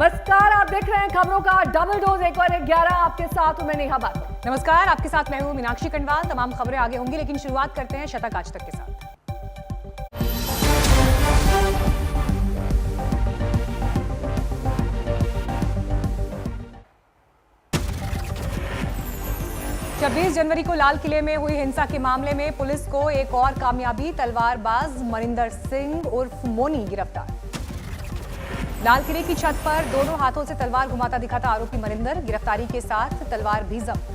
नमस्कार, आप देख रहे हैं खबरों का डबल डोज। एक और 11 आपके साथ हूं मैं नेहा बात। नमस्कार, आपके साथ मैं हूं मीनाक्षी कंडवाल। तमाम खबरें आगे होंगी, लेकिन शुरुआत करते हैं शतक आज तक के साथ। छब्बीस जनवरी को लाल किले में हुई हिंसा के मामले में पुलिस को एक और कामयाबी। तलवारबाज मनिंदर सिंह उर्फ मोनी गिरफ्तार। लाल किले की छत पर दोनों हाथों से तलवार घुमाता दिखा था आरोपी मनिंदर। गिरफ्तारी के साथ तलवार भी जब्त।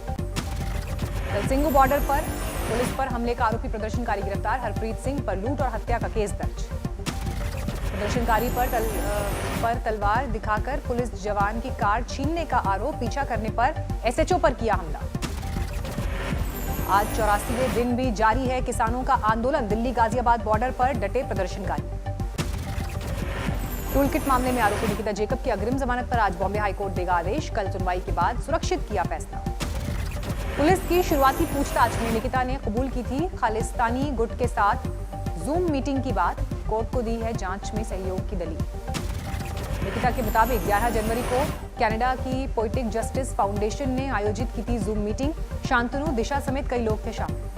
सिंगू बॉर्डर पर पुलिस पर हमले का आरोपी प्रदर्शनकारी गिरफ्तार। हरप्रीत सिंह पर लूट और हत्या का केस दर्ज। प्रदर्शनकारी पर तलवार दिखाकर पुलिस जवान की कार छीनने का आरोप। पीछा करने पर एसएचओ पर किया हमला। आज 84वें दिन भी जारी है किसानों का आंदोलन। दिल्ली गाजियाबाद बॉर्डर पर डटे प्रदर्शनकारी। टूल किट मामले में आरोपी निकिता जेकब की अग्रिम जमानत पर आज बॉम्बे हाईकोर्ट देगा आदेश। कल सुनवाई के बाद सुरक्षित किया फैसला। पुलिस की शुरुआती पूछताछ में निकिता ने कबूल की थी खालिस्तानी गुट के साथ जूम मीटिंग की बात। कोर्ट को दी है जांच में सहयोग की दलील। निकिता के मुताबिक 11 जनवरी को कनाडा की पोएटिक जस्टिस फाउंडेशन ने आयोजित की थी जूम मीटिंग। शांतनु, दिशा समेत कई लोग थे शामिल।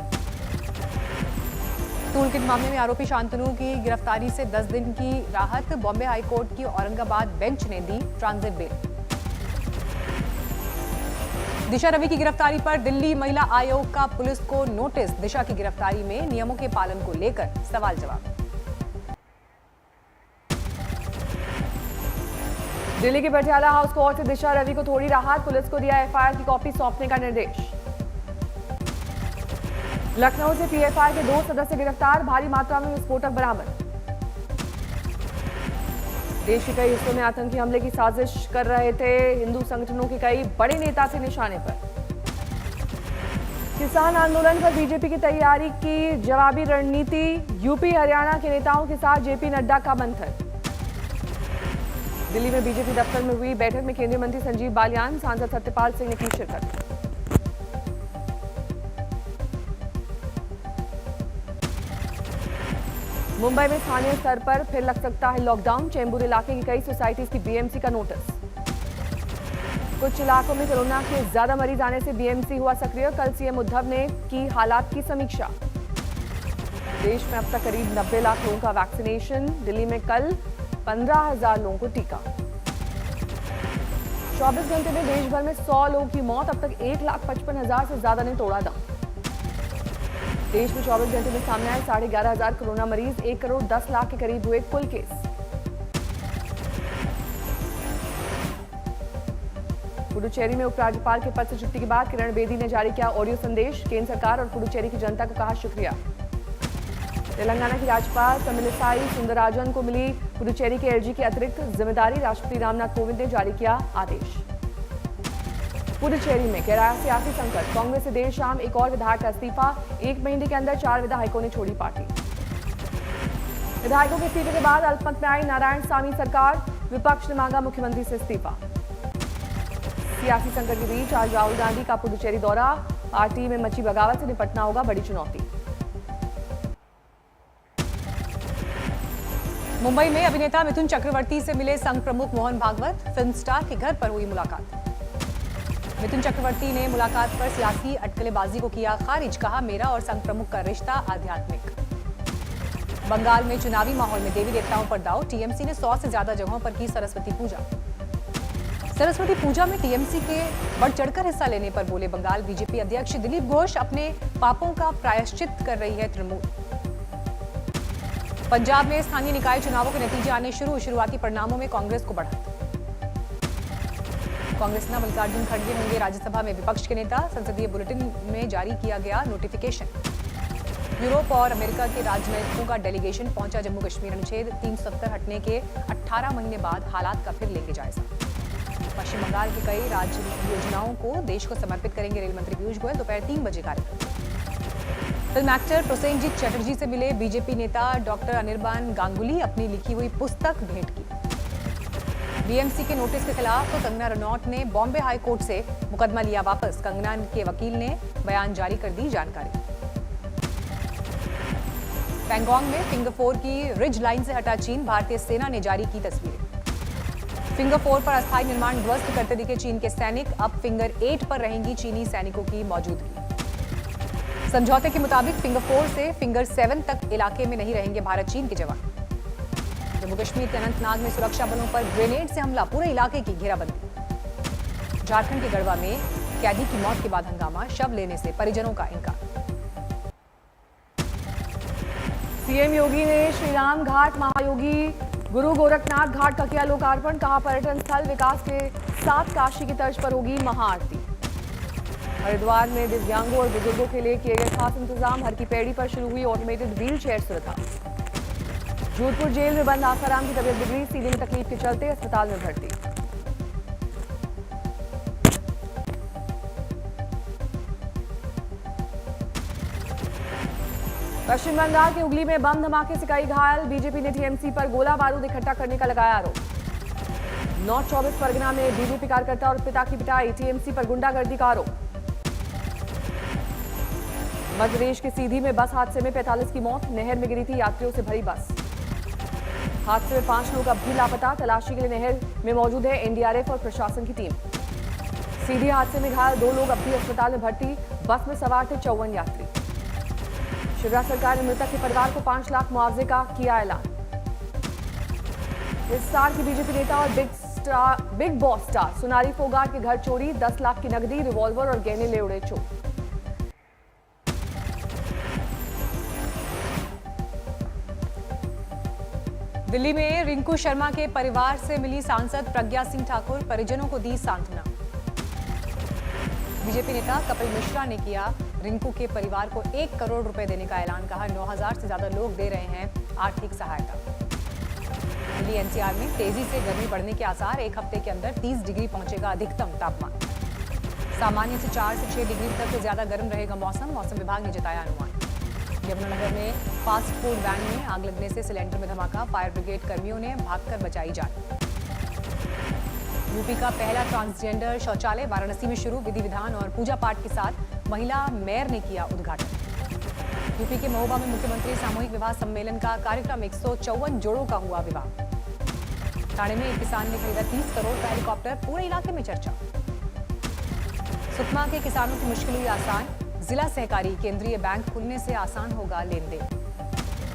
टूल किट मामले में आरोपी शांतनु की गिरफ्तारी से 10 दिन की राहत। बॉम्बे हाईकोर्ट की औरंगाबाद बेंच ने दी ट्रांजिट बेल। दिशा रवि की गिरफ्तारी पर दिल्ली महिला आयोग का पुलिस को नोटिस। दिशा की गिरफ्तारी में नियमों के पालन को लेकर सवाल जवाब। दिल्ली के पटियाला हाउस कोर्ट से दिशा रवि को थोड़ी राहत। पुलिस को दिया एफआईआर की कॉपी सौंपने का निर्देश। लखनऊ से पीएफआई के 2 सदस्य गिरफ्तार। भारी मात्रा में विस्फोटक बरामद। देश के कई हिस्सों में आतंकी हमले की साजिश कर रहे थे हिंदू संगठनों के कई बड़े नेता से निशाने पर। किसान आंदोलन पर बीजेपी की तैयारी की जवाबी रणनीति। यूपी हरियाणा के नेताओं के साथ जेपी नड्डा का मंथन। दिल्ली में बीजेपी दफ्तर में हुई बैठक में केंद्रीय मंत्री संजीव बालियान, सांसद सत्यपाल सिंह ने की शिरकत। मुंबई में स्थानीय स्तर पर फिर लग सकता है लॉकडाउन। चेंबूर इलाके की कई सोसाइटीज की बीएमसी का नोटिस। कुछ इलाकों में कोरोना के ज्यादा मरीज आने से बीएमसी हुआ सक्रिय। कल सीएम उद्धव ने की हालात की समीक्षा। देश में अब तक करीब 90 लाख लोगों का वैक्सीनेशन। दिल्ली में कल 15,000 लोगों को टीका। 24 घंटे में देश भर में 100 लोगों की मौत। अब तक 1,55,000 से ज्यादा ने तोड़ा दम। देश में 24 घंटे में सामने आए 11,500 कोरोना मरीज। 1 करोड़ 10 लाख के करीब हुए कुल केस। पुडुचेरी में उपराज्यपाल के पद से छुट्टी के बाद किरण बेदी ने जारी किया ऑडियो संदेश। केंद्र सरकार और पुडुचेरी की जनता को कहा शुक्रिया। तेलंगाना की राज्यपाल तमिलिसाई सुंदरराजन को मिली पुडुचेरी के एलजी की अतिरिक्त जिम्मेदारी। राष्ट्रपति रामनाथ कोविंद ने जारी किया आदेश। पुडुचेरी में गहराया सियासी संकट। कांग्रेस से देर शाम एक और विधायक का इस्तीफा। 1 महीने के अंदर 4 विधायकों ने छोड़ी पार्टी। विधायकों के इस्तीफे के बाद अल्पमत में आई नारायणसामी सरकार। विपक्ष ने मांगा मुख्यमंत्री से इस्तीफा। सियासी संकट के बीच आज राहुल गांधी का पुडुचेरी दौरा। पार्टी में मची बगावत से निपटना होगा बड़ी चुनौती। मुंबई में अभिनेता मिथुन चक्रवर्ती से मिले संघ प्रमुख मोहन भागवत। फिल्म स्टार के घर पर हुई मुलाकात। मिथुन चक्रवर्ती ने मुलाकात पर सियासी अटकलेबाजी को किया खारिज। कहा, मेरा और संघ प्रमुख का रिश्ता आध्यात्मिक। बंगाल में चुनावी माहौल में देवी देवताओं पर दाव। टीएमसी ने 100 से ज्यादा जगहों पर की सरस्वती पूजा। सरस्वती पूजा में टीएमसी के बढ़ चढ़कर हिस्सा लेने पर बोले बंगाल बीजेपी अध्यक्ष दिलीप घोष। अपने पापों का प्रायश्चित कर रही है तृणमूल। पंजाब में स्थानीय निकाय चुनावों के नतीजे आने शुरुआती परिणामों में कांग्रेस को बढ़त। कांग्रेस नेता मल्लिकार्जुन खड़गे होंगे राज्यसभा में विपक्ष के नेता। संसदीय बुलेटिन में जारी किया गया नोटिफिकेशन। यूरोप और अमेरिका के राजनयिकों का डेलीगेशन पहुंचा जम्मू कश्मीर। अनुच्छेद 370 हटने के 18 महीने बाद हालात का फिर लेंगे जायजा। पश्चिम बंगाल की कई राज्य योजनाओं को देश को समर्पित करेंगे रेल मंत्री पीयूष गोयल। दोपहर 3 बजे कार्यक्रम। फिल्म एक्टर प्रोसेनजीत चटर्जी से मिले बीजेपी नेता डॉक्टर अनिर्बान गांगुली। अपनी लिखी हुई पुस्तक भेंट की। बीएमसी के नोटिस के खिलाफ तो कंगना रनौत ने बॉम्बे हाई कोर्ट से मुकदमा लिया वापस। कंगना के वकील ने बयान जारी कर दी जानकारी। पैंगोंग में फिंगर 4 की रिज लाइन से हटा चीन। भारतीय सेना ने जारी की तस्वीरें। फिंगर 4 पर अस्थायी निर्माण ध्वस्त करते दिखे चीन के सैनिक, अब फिंगर 8 पर रहेंगी चीनी सैनिकों की मौजूदगी। समझौते के मुताबिक फिंगर 4 से फिंगर 7 तक इलाके में नहीं रहेंगे भारत चीन के जवान। जम्मू कश्मीर के अनंतनाग में सुरक्षा बलों पर ग्रेनेड से हमला, पूरे इलाके की घेराबंदी। झारखंड के गढ़वा में कैदी की मौत के बाद हंगामा, शव लेने से परिजनों का इनकार। सीएम योगी ने श्रीराम घाट महायोगी गुरु गोरखनाथ घाट का किया लोकार्पण, कहा पर्यटन स्थल विकास के साथ काशी की तर्ज पर होगी महाआरती। हरिद्वार में दिव्यांगों और बुजुर्गों के लिए किए गए खास इंतजाम, हर की पैड़ी पर शुरू हुई ऑटोमेटेड व्हील चेयर सुविधा। जोधपुर जेल में बंद आसाराम की तबीयत बिगड़ी, सीने में तकलीफ के चलते अस्पताल में भर्ती। पश्चिम बंगाल के हुगली में बम धमाके से कई घायल, बीजेपी ने टीएमसी पर गोला बारूद इकट्ठा करने का लगाया आरोप। नॉर्थ 24 परगना में बीजेपी कार्यकर्ता और पिता की पिटाई, टीएमसी पर गुंडागर्दी का आरोप। मध्य प्रदेश के सीधी में बस हादसे में 45 की मौत, नहर में गिरी थी यात्रियों से भरी बस। हादसे में 5 लोग अब भी लापता, तलाशी के लिए नहर में मौजूद है एनडीआरएफ और प्रशासन की टीम। सीधी हादसे में घायल 2 लोग अब भी अस्पताल में भर्ती, बस में सवार थे 54 यात्री। शिवराज सरकार ने मृतक के परिवार को 5 लाख मुआवजे का किया ऐलान। इस साल की बीजेपी नेता और big boss star Sonali Phogat के घर चोरी, 10 लाख की नकदी, रिवॉल्वर और गहने ले उड़े चोर। दिल्ली में रिंकू शर्मा के परिवार से मिली सांसद प्रज्ञा सिंह ठाकुर, परिजनों को दी सांत्वना। बीजेपी नेता कपिल मिश्रा ने किया रिंकू के परिवार को 1 करोड़ रुपए देने का ऐलान, कहा 9000 से ज्यादा लोग दे रहे हैं आर्थिक सहायता। दिल्ली एनसीआर में तेजी से गर्मी बढ़ने के आसार, 1 हफ्ते के अंदर 30 डिग्री पहुंचेगा अधिकतम तापमान। सामान्य से 4 से 6 डिग्री तक ज्यादा गर्म रहेगा मौसम, मौसम विभाग ने जताया अनुमान। यमुनानगर में फास्ट फूड वैन में आग लगने से सिलेंडर में धमाका, फायर ब्रिगेड कर्मियों ने भागकर बचाई जान। यूपी का पहला ट्रांसजेंडर शौचालय वाराणसी में शुरू, विधि विधान और पूजा पाठ के साथ महिला मेयर ने किया उद्घाटन। यूपी के महोबा में मुख्यमंत्री सामूहिक विवाह सम्मेलन का कार्यक्रम, 154 जोड़ों का हुआ विवाह। ठाणे में एक किसान ने खरीदा 30 करोड़ का हेलीकॉप्टर, पूरे इलाके में चर्चा। सुकमा के किसानों की मुश्किल हुई आसान, जिला सहकारी केंद्रीय बैंक खुलने से आसान होगा लेन देन।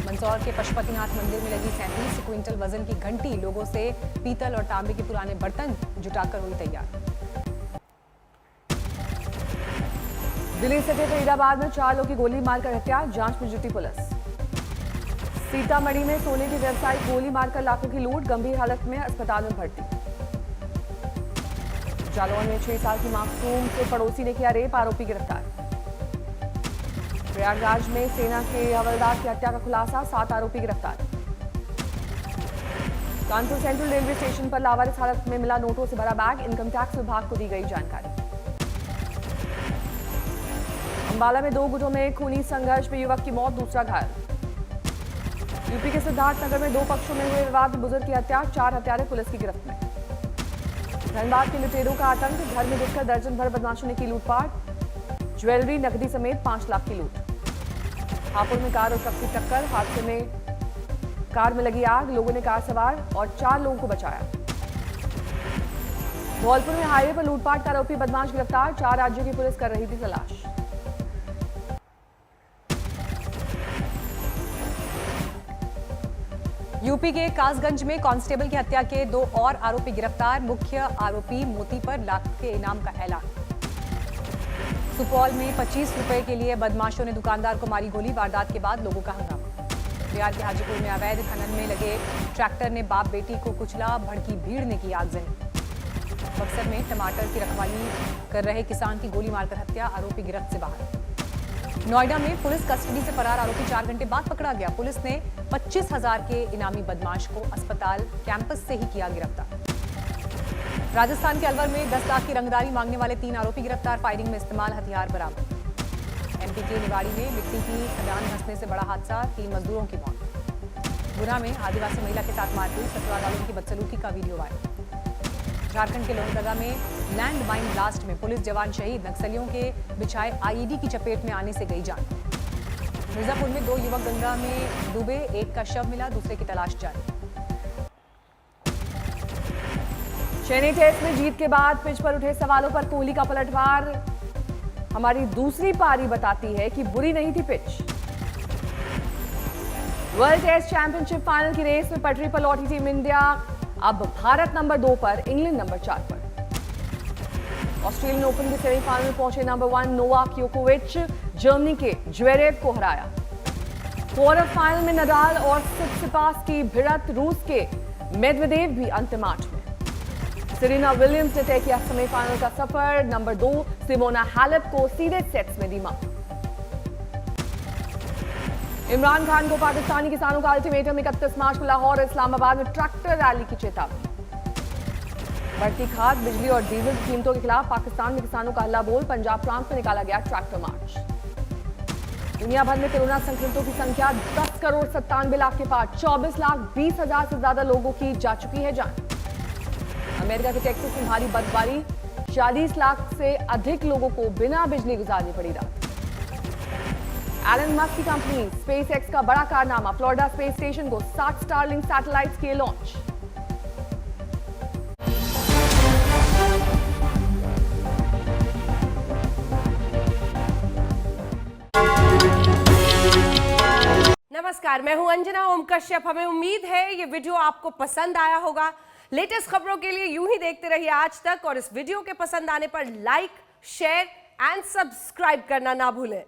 मंदसौर के पशुपतिनाथ मंदिर में लगी 37 क्विंटल वजन की घंटी, लोगों से पीतल और तांबे के पुराने बर्तन जुटाकर हुई तैयार। दिल्ली सटे फरीदाबाद में 4 लोगों की गोली मारकर हत्या, जांच में जुटी पुलिस। सीतामढ़ी में सोने के व्यवसायी गोली मारकर लाखों की लूट, गंभीर हालत में अस्पताल में भर्ती। जालौन में 6 साल की मासूम से पड़ोसी ने किया रेप, आरोपी गिरफ्तार। प्रयागराज में सेना के हवलदार की हत्या का खुलासा, 7 आरोपी गिरफ्तार। कानपुर सेंट्रल रेलवे स्टेशन पर लावारिस हालत में मिला नोटों से भरा बैग, इनकम टैक्स विभाग को दी गई जानकारी। अंबाला में 2 गुटों में खूनी संघर्ष में युवक की मौत, दूसरा घायल। यूपी के सिद्धार्थनगर में 2 पक्षों में हुए विवाद में बुजुर्ग की हत्या, 4 हत्यारे पुलिस की गिरफ्त में। धनबाद के लुटेरों का आतंक, घर में घुसकर दर्जन भर बदमाशों ने की लूटपाट, ज्वेलरी नकदी समेत 5 लाख की लूट। हापुड़ में कार और ट्रक की टक्कर, हादसे में कार में लगी आग, लोगों ने कार सवार और 4 लोगों को बचाया। धौलपुर में हाईवे पर लूटपाट का आरोपी बदमाश गिरफ्तार, 4 राज्यों की पुलिस कर रही थी तलाश। यूपी के कासगंज में कांस्टेबल की हत्या के 2 और आरोपी गिरफ्तार, मुख्य आरोपी मोती पर लाख के इनाम का ऐलान। सुपौल में 25 रुपए के लिए बदमाशों ने दुकानदार को मारी गोली, वारदात के बाद लोगों का हंगामा। बिहार के हाजीपुर में अवैध खनन में लगे ट्रैक्टर ने बाप बेटी को कुचला, भड़की भीड़ ने की आगजनी। बक्सर में टमाटर की रखवाली कर रहे किसान की गोली मारकर हत्या, आरोपी गिरफ्त से बाहर। नोएडा में पुलिस कस्टडी से फरार आरोपी 4 घंटे बाद पकड़ा गया, पुलिस ने 25,000 के इनामी बदमाश को अस्पताल कैंपस से ही किया गिरफ्तार। राजस्थान के अलवर में 10 लाख की रंगदारी मांगने वाले 3 आरोपी गिरफ्तार, फायरिंग में इस्तेमाल हथियार बरामद। एमपी के निवाड़ी में मिट्टी की खदान धंसने से बड़ा हादसा, 3 मजदूरों की मौत। गुना में आदिवासी महिला के साथ मारपीट, ससुराल वालों की बदसलूकी का वीडियो वायरल। झारखंड के लोहरदगा में लैंड माइन ब्लास्ट में पुलिस जवान शहीद, नक्सलियों के बिछाए आईईडी की चपेट में आने से गई जान। मिर्जापुर में 2 युवक गंगा में डूबे, एक का शव मिला, दूसरे की तलाश जारी। चेन्नई टेस्ट में जीत के बाद पिच पर उठे सवालों पर कोहली का पलटवार। हमारी दूसरी पारी बताती है कि बुरी नहीं थी pitch. World test championship final की रेस में पटरी पर लौटी टीम इंडिया। अब भारत नंबर 2 पर, इंग्लैंड नंबर 4 पर। ऑस्ट्रेलियन ओपन के सेमीफाइनल में पहुंचे नंबर 1 नोवाक योकोविच जर्मनी के ज्वेरेव को हराया। क्वार्टर फाइनल में नडाल और सित्सिपास की भिड़ंत, रूस के मेदवेदेव भी अंतिम 8 में। सेरेना विलियम्स ने तय किया सेमीफाइनल का सफर। नंबर 2 सिमोना हालेप को सीधे सेट्स में दी मात। इमरान खान को पाकिस्तानी किसानों का अल्टीमेटम। 31 मार्च को लाहौर और इस्लामाबाद में ट्रैक्टर रैली की चेतावनी। बढ़ती खाद, बिजली और डीजल की कीमतों के खिलाफ पाकिस्तान में किसानों का हल्ला बोल। पंजाब प्रांत में निकाला गया ट्रैक्टर मार्च। दुनिया भर में कोरोना संक्रमितों की संख्या 10 करोड़ 97 लाख के पार। 24 लाख 20 हजार से ज्यादा लोगों की जा चुकी है जान। अमेरिका के टेक्सास में भारी बर्फबारी। 40 लाख से अधिक लोगों को बिना बिजली गुजारनी पड़ी रात। एलन मस्क की कंपनी स्पेसएक्स का बड़ा कारनामा। फ्लोरिडा स्पेस स्टेशन को 60 स्टारलिंक सैटेलाइट्स किए लॉन्च। नमस्कार, मैं हूं अंजना ओम कश्यप। हमें उम्मीद है ये वीडियो आपको पसंद आया होगा। लेटेस्ट खबरों के लिए यूं ही देखते रहिए आज तक, और इस वीडियो के पसंद आने पर लाइक, शेयर एंड सब्सक्राइब करना ना भूलें।